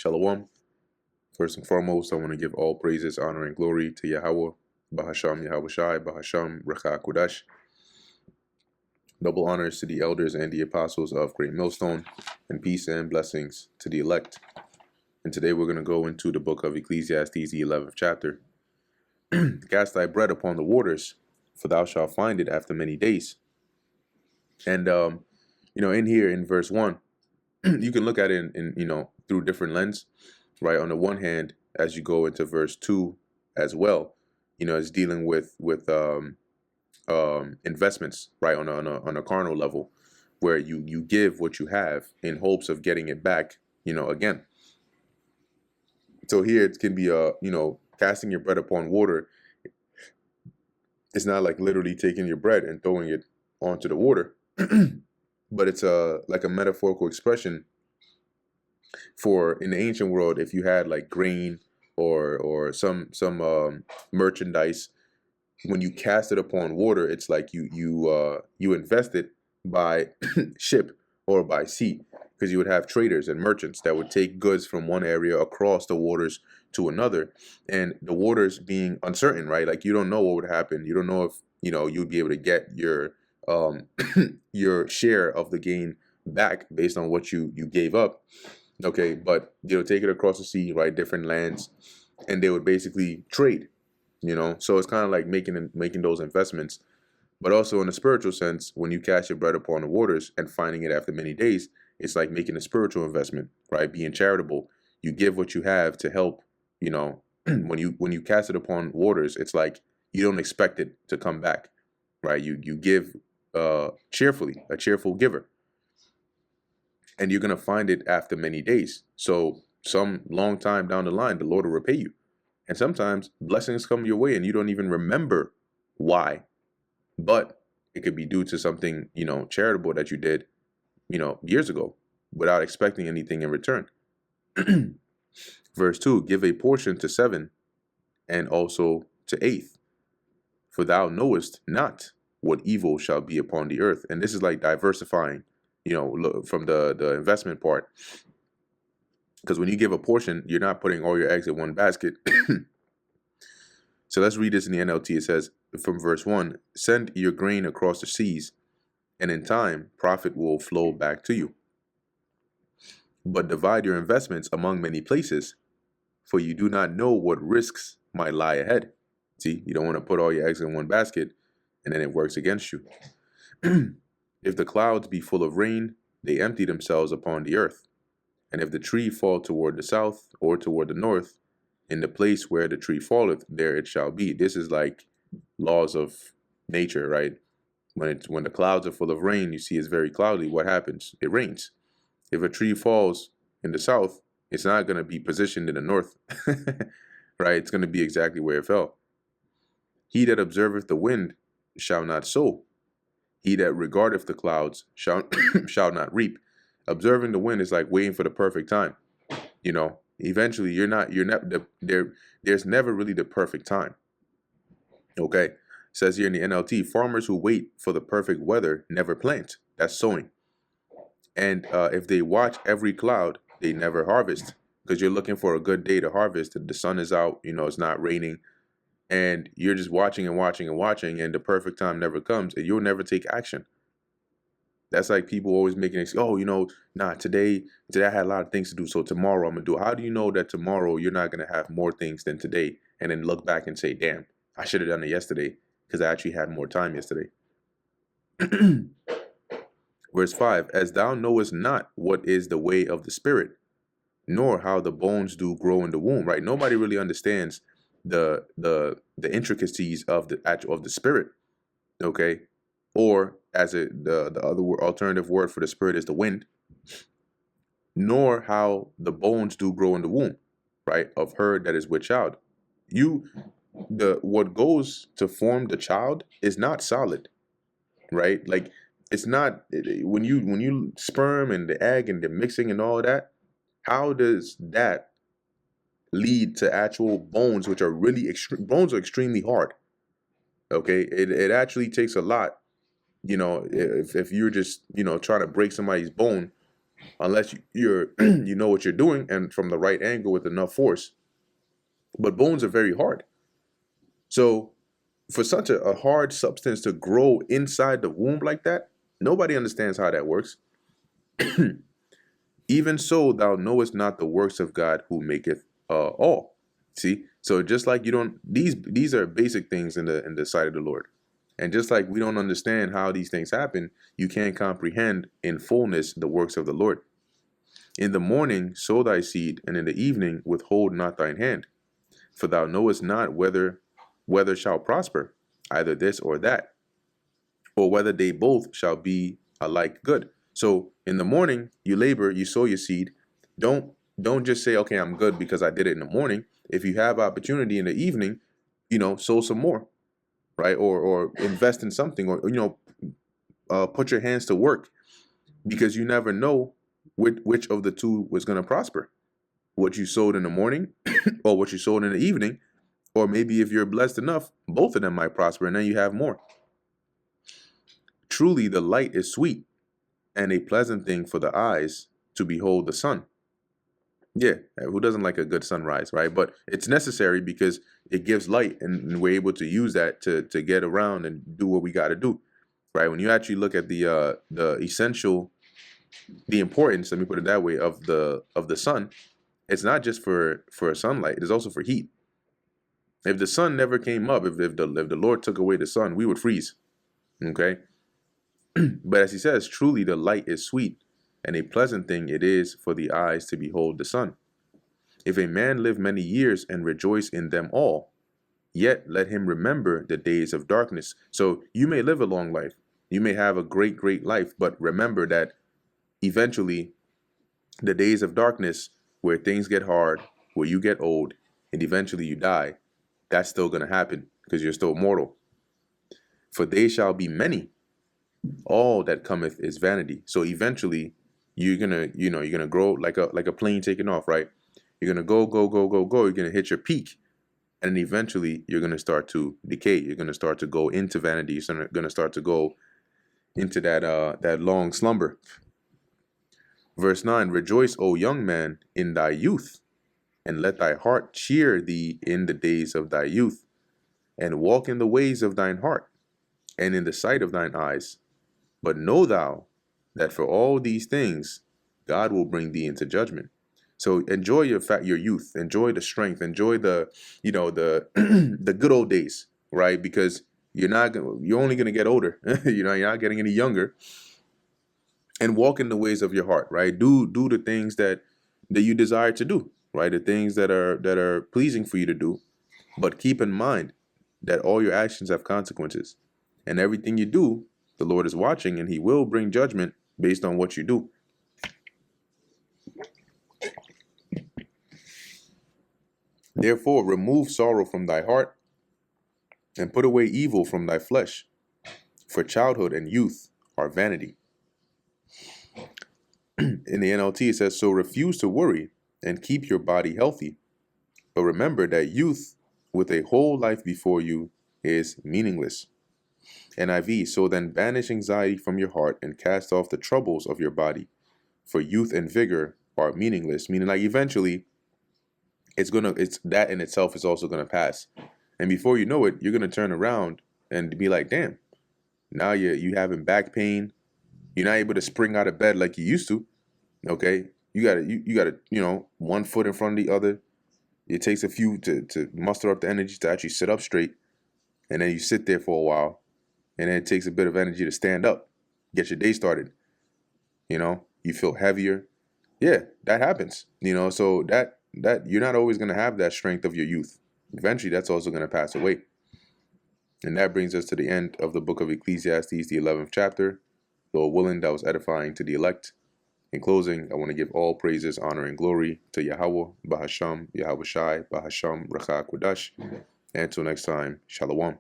Shalom. First and foremost, I want to give all praises, honor, and glory to Yahweh, Bahasham Yahweh Shai, Bahasham Recha Kodash. Double honors to the elders and the apostles of Great Millstone, and peace and blessings to the elect. And today we're going to go into the book of Ecclesiastes, the 11th chapter. Cast thy bread upon the waters, for thou shalt find it after many days. And, in here in verse 1, you can look at it in through different lens, right? On the one hand, as you go into verse 2 as well, it's dealing with investments, right? On a carnal level, where you give what you have in hopes of getting it back, again. So here it can be casting your bread upon water. It's not like literally taking your bread and throwing it onto the water, but it's like a metaphorical expression for, in the ancient world, if you had like grain or some merchandise, when you cast it upon water, it's like you invest it by ship or by sea, because you would have traders and merchants that would take goods from one area across the waters to another, and the waters being uncertain, right? Like you don't know what would happen. You don't know if you'd be able to get your your share of the gain back based on what you gave up. Okay, but take it across the sea, right? Different lands, and they would basically trade. So it's kind of like making those investments. But also in a spiritual sense, when you cast your bread upon the waters and finding it after many days, it's like making a spiritual investment, right? Being charitable. You give what you have to help. When you cast it upon waters, it's like you don't expect it to come back, right? You give cheerfully, a cheerful giver, and you're gonna find it after many days. So some long time down the line, the Lord will repay you. And sometimes blessings come your way and you don't even remember why, but it could be due to something, charitable that you did, years ago without expecting anything in return. Verse 2, give a portion to 7 and also to 8th, for thou knowest not what evil shall be upon the earth. And this is like diversifying, from the investment part. Because when you give a portion, you're not putting all your eggs in one basket. So let's read this in the NLT. It says from verse 1, send your grain across the seas, and in time profit will flow back to you. But divide your investments among many places, for you do not know what risks might lie ahead. See, you don't want to put all your eggs in one basket, and then it works against you. If the clouds be full of rain, they empty themselves upon the earth. And if the tree fall toward the south or toward the north, in the place where the tree falleth, there it shall be. This is like laws of nature, right? When the clouds are full of rain, you see it's very cloudy. What happens? It rains. If a tree falls in the south, it's not going to be positioned in the north, right? It's going to be exactly where it fell. He that observeth the wind shall not sow. He that regardeth the clouds shall not reap. Observing the wind is like waiting for the perfect time. Eventually there's never really the perfect time. Okay. It says here in the NLT, farmers who wait for the perfect weather never plant. That's sowing. And if they watch every cloud, they never harvest, because you're looking for a good day to harvest. The sun is out, it's not raining, and you're just watching and watching and watching, and the perfect time never comes, and you'll never take action. That's like people always making it, today I had a lot of things to do, so tomorrow I'm going to do it. How do you know that tomorrow you're not going to have more things than today, and then look back and say, damn, I should have done it yesterday because I actually had more time yesterday? Verse 5, as thou knowest not what is the way of the spirit, nor how the bones do grow in the womb, right? Nobody really understands the intricacies of the spirit, okay? Or as the other alternative word for the spirit is the wind, nor how the bones do grow in the womb, right? Of her that is with child. What goes to form the child is not solid, right? Like it's not, when you sperm and the egg and the mixing and all that, how does that lead to actual bones, which are really bones are extremely hard. Okay, it actually takes a lot. If you're just trying to break somebody's bone, unless you're you know what you're doing and from the right angle with enough force. But bones are very hard. So for such a hard substance to grow inside the womb like that, nobody understands how that works. Even so, thou knowest not the works of God who maketh all. See, so just like you don't, these are basic things in the sight of the Lord, and just like we don't understand how these things happen, you can't comprehend in fullness the works of the Lord. In the morning sow thy seed, and in the evening withhold not thine hand, for thou knowest not whether shall prosper, either this or that, or whether they both shall be alike good. So in the morning you labor, you sow your seed. Don't just say, okay, I'm good because I did it in the morning. If you have opportunity in the evening, sow some more, right? Or invest in something, or put your hands to work, because you never know which of the two was going to prosper. What you sowed in the morning, or what you sowed in the evening, or maybe if you're blessed enough, both of them might prosper, and then you have more. Truly, the light is sweet, and a pleasant thing for the eyes to behold the sun. Yeah, who doesn't like a good sunrise, right? But it's necessary because it gives light, and we're able to use that to get around and do what we got to do, right? When you actually look at the essential, the importance, let me put it that way, of the sun, it's not just for sunlight; it's also for heat. If the sun never came up, if the Lord took away the sun, we would freeze. Okay, but as he says, truly the light is sweet, and a pleasant thing it is for the eyes to behold the sun. If a man live many years and rejoice in them all, yet let him remember the days of darkness. So you may live a long life, you may have a great life, but remember that eventually the days of darkness, where things get hard, where you get old, and eventually you die, that's still going to happen because you're still mortal. For they shall be many. All that cometh is vanity. So eventually you're gonna grow like a plane taking off, right? You're gonna go. You're gonna hit your peak, and then eventually you're gonna start to decay. You're gonna start to go into vanity. You're gonna start to go into that long slumber. Verse 9: Rejoice, O young man, in thy youth, and let thy heart cheer thee in the days of thy youth, and walk in the ways of thine heart, and in the sight of thine eyes. But know thou that for all these things God will bring thee into judgment. So enjoy your youth, enjoy the strength, enjoy the the the good old days, right? Because you're only gonna get older. You're not getting any younger. And walk in the ways of your heart, right? Do the things that you desire to do, right? The things that are pleasing for you to do. But keep in mind that all your actions have consequences, and everything you do, the Lord is watching, and he will bring judgment based on what you do. Therefore, remove sorrow from thy heart, and put away evil from thy flesh, for childhood and youth are vanity. In the NLT, it says, so refuse to worry and keep your body healthy. But remember that youth with a whole life before you is meaningless. NIV, so then banish anxiety from your heart and cast off the troubles of your body, for youth and vigor are meaningless. Meaning, like, eventually it's that in itself is also gonna pass. And before you know it, you're gonna turn around and be like, damn, now you having back pain, you're not able to spring out of bed like you used to. Okay, you gotta one foot in front of the other. It takes a few to muster up the energy to actually sit up straight, and then you sit there for a while, and then it takes a bit of energy to stand up, get your day started. You feel heavier. Yeah, that happens. So that you're not always gonna have that strength of your youth. Eventually, that's also gonna pass away. And that brings us to the end of the book of Ecclesiastes, the 11th chapter. Lord willing, that was edifying to the elect. In closing, I want to give all praises, honor, and glory to Yahweh, Bahasham, Yahweh Shai, Bahasham, Racha Kodash. And until next time, Shalom.